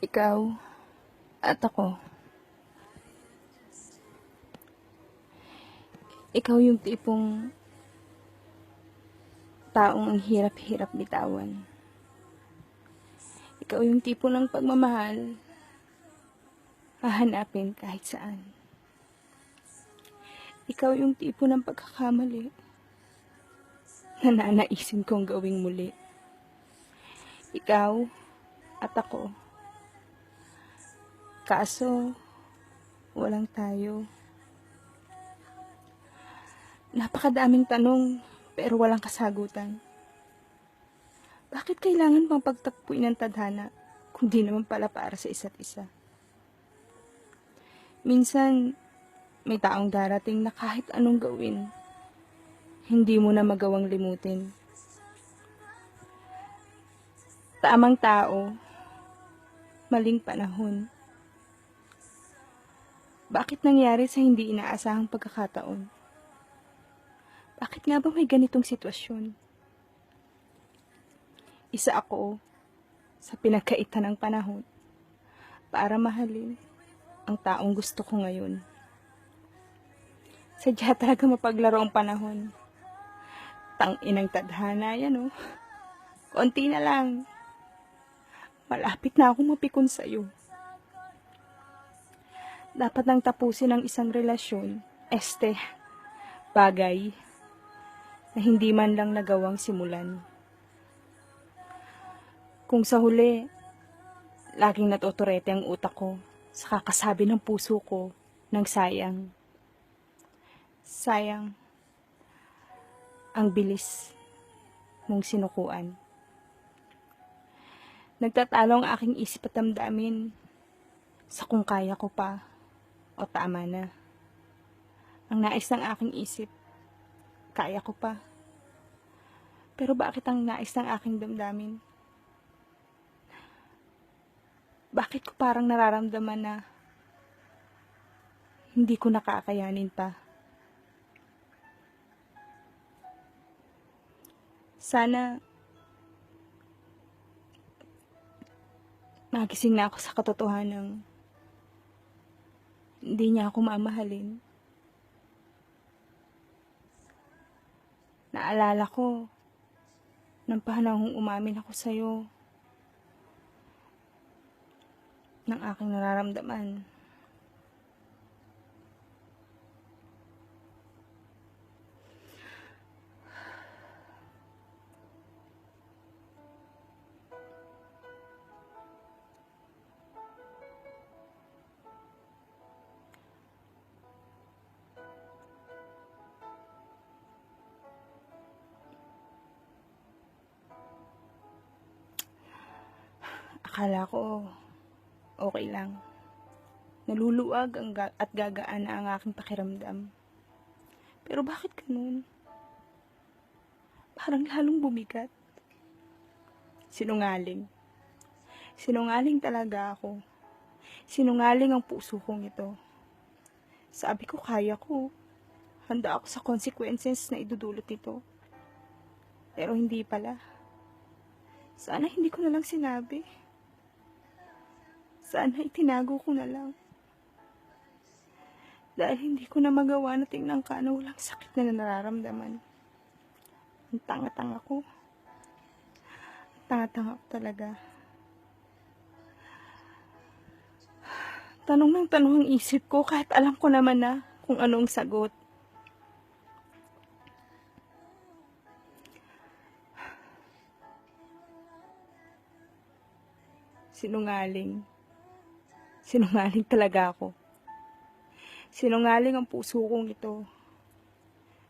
Ikaw at ako. Ikaw yung tipong taong ang hirap-hirap bitawan. Ikaw yung tipo ng pagmamahal, hahanapin kahit saan. Ikaw yung tipo ng pagkakamali, na nanaisin kong gawing muli. Ikaw at ako. Kaso, walang tayo. Napakadaming tanong, pero walang kasagutan. Bakit kailangan pang pagtakpuin ng tadhana kung di naman pala para sa isa't isa? Minsan, may taong darating na kahit anong gawin, hindi mo na magawang limutin. Tamang tao, maling panahon. Bakit nangyari sa hindi inaasahang pagkakataon? Bakit nga ba may ganitong sitwasyon? Isa ako sa pinagkaitan ng panahon para mahalin ang taong gusto ko ngayon. Sadya talaga mapaglaro ang panahon. Tang-inang tadhana yan, oh. Konti na lang. Malapit na akong mapikon sa'yo. Dapat nang tapusin ang isang relasyon, bagay na hindi man lang nagawang simulan. Kung sa huli, laging natuturete ang utak ko sa kakasabi ng puso ko ng sayang. Sayang ang bilis mong sinukuan. Nagtatalo ang aking isip at damdamin sa kung kaya ko pa o tama na. Ang nais ng aking isip, kaya ko pa. Pero bakit ang nais ng aking damdamin? Bakit ko parang nararamdaman na hindi ko nakakayanin pa? Sana magising na ako sa katotohanan hindi niya ako mamahalin. Naalala ko ng panahong umamin ako sa'yo ng aking nararamdaman. Akala ko okay lang. Naluluwag at gagaan na ang aking pakiramdam. Pero bakit ganun? Parang lalong bumigat. Sinungaling. Sinungaling talaga ako. Sinungaling ang puso kong ito. Sabi ko kaya ko. Handa ako sa consequences na idudulot nito. Pero hindi pala. Sana hindi ko na lang sinabi. Sana itinago ko na lang. Dahil hindi ko na magawa na tingnan ka na walang sakit na nararamdaman. Ang tanga-tanga ko. Ang tanga-tanga ko talaga. Tanong ng tanong ang isip ko kahit alam ko naman na kung ano ang sagot. Sinungaling. Sinungaling talaga ako. Sinungaling ang puso kong ito.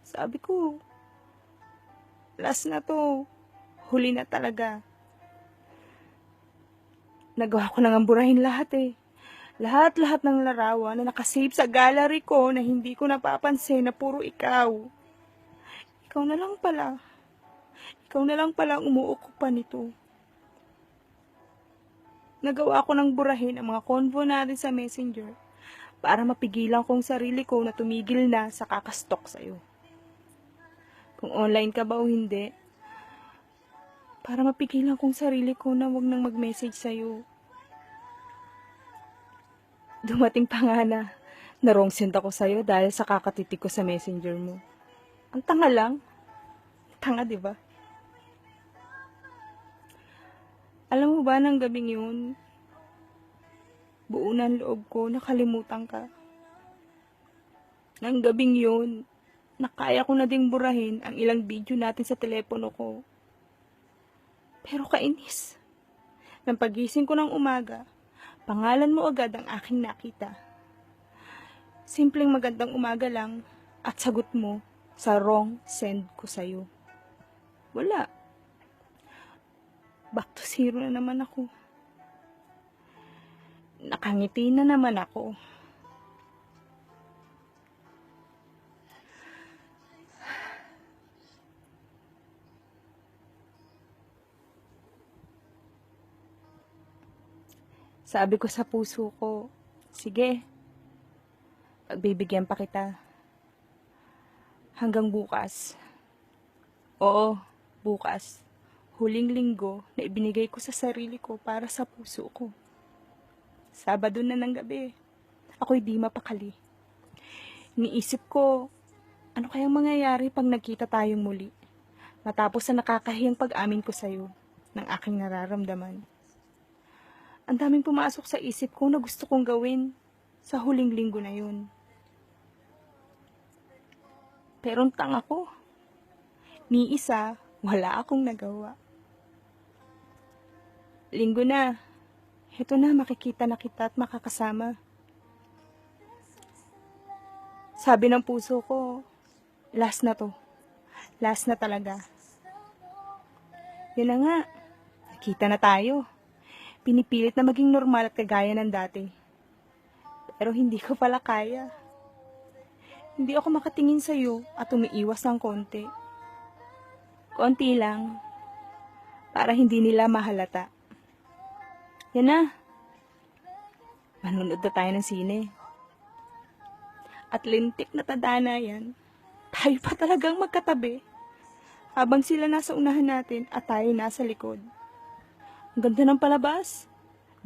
Sabi ko, last na to. Huli na talaga. Nagawa ko nang amburahin lahat eh. Lahat-lahat ng larawan na nakasave sa gallery ko na hindi ko napapansin na puro ikaw. Ikaw na lang pala. Ikaw na lang pala ang umuukupan nito. Nagawa ko ng burahin ang mga convo natin sa messenger para mapigilan kong sarili ko na tumigil na sa kakastok sa'yo. Kung online ka ba o hindi, para mapigilan kong sarili ko na wag nang mag-message sa'yo. Dumating pa nga na wrong send ako sa'yo dahil sa kakatitik ko sa messenger mo. Ang tanga lang. Tanga, di ba? Alam mo ba ng gabing yun, buo na ang loob ko, nakalimutan ka. Nang gabing yun, nakaya ko na ding burahin ang ilang video natin sa telepono ko. Pero kainis. Nang pagising ko ng umaga, pangalan mo agad ang aking nakita. Simpleng magandang umaga lang at sagot mo sa wrong send ko sa'yo. Wala. Back to zero na naman ako. Nakangiti na naman ako. Sabi ko sa puso ko, sige, pagbibigyan pa kita. Hanggang bukas. Oo, bukas. Huling linggo na ibinigay ko sa sarili ko para sa puso ko. Sabado na ng gabi. Ako'y di mapakali. Iniisip ko, ano kayang mangyayari pag nagkita tayong muli? Matapos sa nakakahiyang pag-amin ko sa'yo ng aking nararamdaman. Ang daming pumasok sa isip ko na gusto kong gawin sa huling linggo na yun. Pero ang tanga ko. Ni isa, wala akong nagawa. Linggo na. Heto na, makikita na kita at makakasama. Sabi ng puso ko, last na to. Last na talaga. Yun na nga. Nakita na tayo. Pinipilit na maging normal at kagaya ng dati. Pero hindi ko pala kaya. Hindi ako makatingin sa'yo at umiiwas ng konti. Konti lang. Para hindi nila mahalata. Yan na. Manunod na tayo ng sine. At lintik na tadhana yan. Tayo pa talagang magkatabi. Habang sila nasa unahan natin at tayo nasa likod. Ang ganda ng palabas.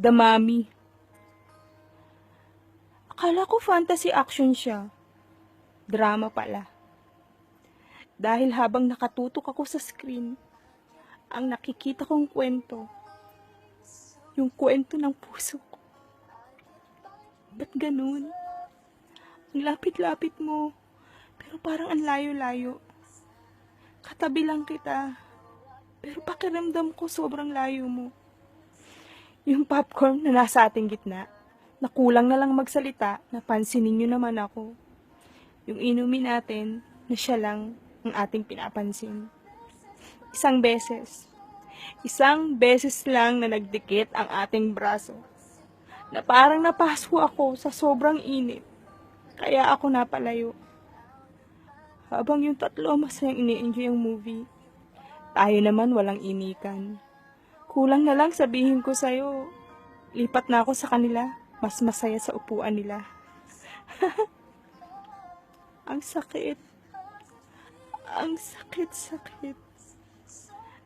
The Mummy. Akala ko fantasy action siya. Drama pala. Dahil habang nakatutok ako sa screen, ang nakikita kong kwento, yung kwento ng puso ko. Ba't ganun? Ang lapit-lapit mo, pero parang ang layo-layo. Katabi lang kita, pero pakiramdam ko sobrang layo mo. Yung popcorn na nasa ating gitna, na kulang na lang magsalita, napansinin nyo naman ako. Yung inumin natin, na siya lang ang ating pinapansin. Isang beses lang na nagdikit ang ating braso. Na parang napaso ako sa sobrang init. Kaya ako napalayo. Habang yung tatlo masayang ini-enjoy ang movie, tayo naman walang imikan. Kulang na lang sabihin ko sa'yo, lipat na ako sa kanila, mas masaya sa upuan nila. Ang sakit. Ang sakit-sakit.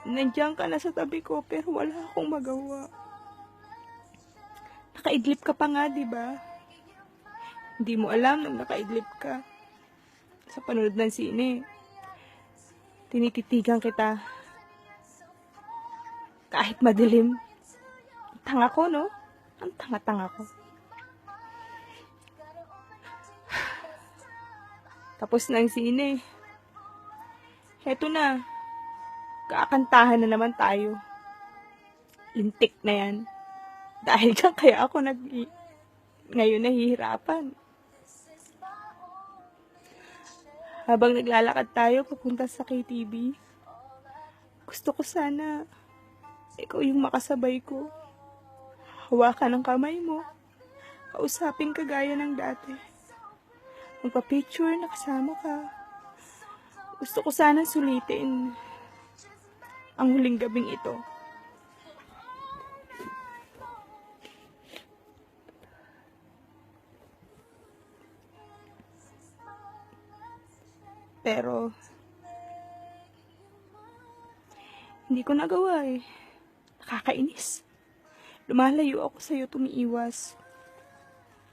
Nandiyan ka na sa tabi ko pero wala akong magawa. Nakaidlip ka pa nga, diba? Hindi mo alam nang nakaidlip ka. Sa panonood ng sine, tinititigan kita. Kahit madilim. Ang tanga ko, no? Ang tanga-tanga ko. Tapos na ang sine. Heto na. Kakantahan na naman tayo. Lintik na yan. Dahil dyan kaya ako ngayon nahihirapan. Habang naglalakad tayo papunta sa KTV, gusto ko sana ikaw yung makasabay ko. Hawakan ang kamay mo. Kausapin ka gaya ng dati. Magpa-picture na kasama ka. Gusto ko sana sulitin ang huling gabing ito. Pero hindi ko nagawa eh. Nakakainis. Lumalayo ako sa'yo, tumiiwas.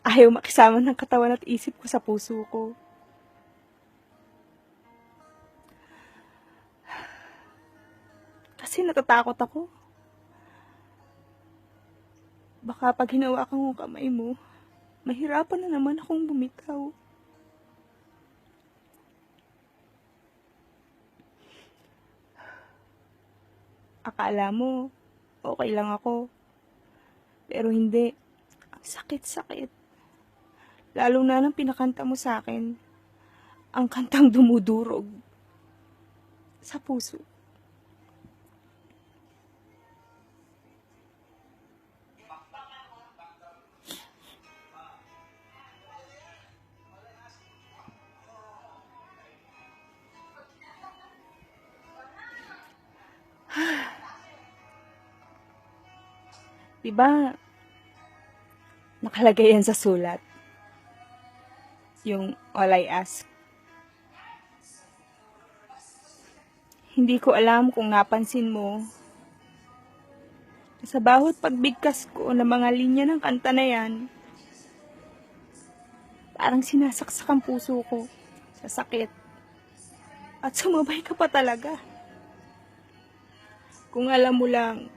Ayaw makisama ng katawan at isip ko sa puso ko. Kasi natatakot ako. Baka pag hinawakan ko ang kamay mo, mahirapan na naman akong bumitaw. Akala mo, okay lang ako. Pero hindi. Ang sakit-sakit. Lalo na nang pinakanta mo sa akin. Ang kantang dumudurog sa puso. Diba, nakalagay yan sa sulat. Yung all I ask. Hindi ko alam kung napansin mo. Sa bawat pagbigkas ko ng mga linya ng kanta na yan, parang sinasaksak ang puso ko sa sakit. At sumabay ka pa talaga. Kung alam mo lang,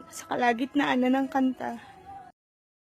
sa kalagitnaan na ng kanta,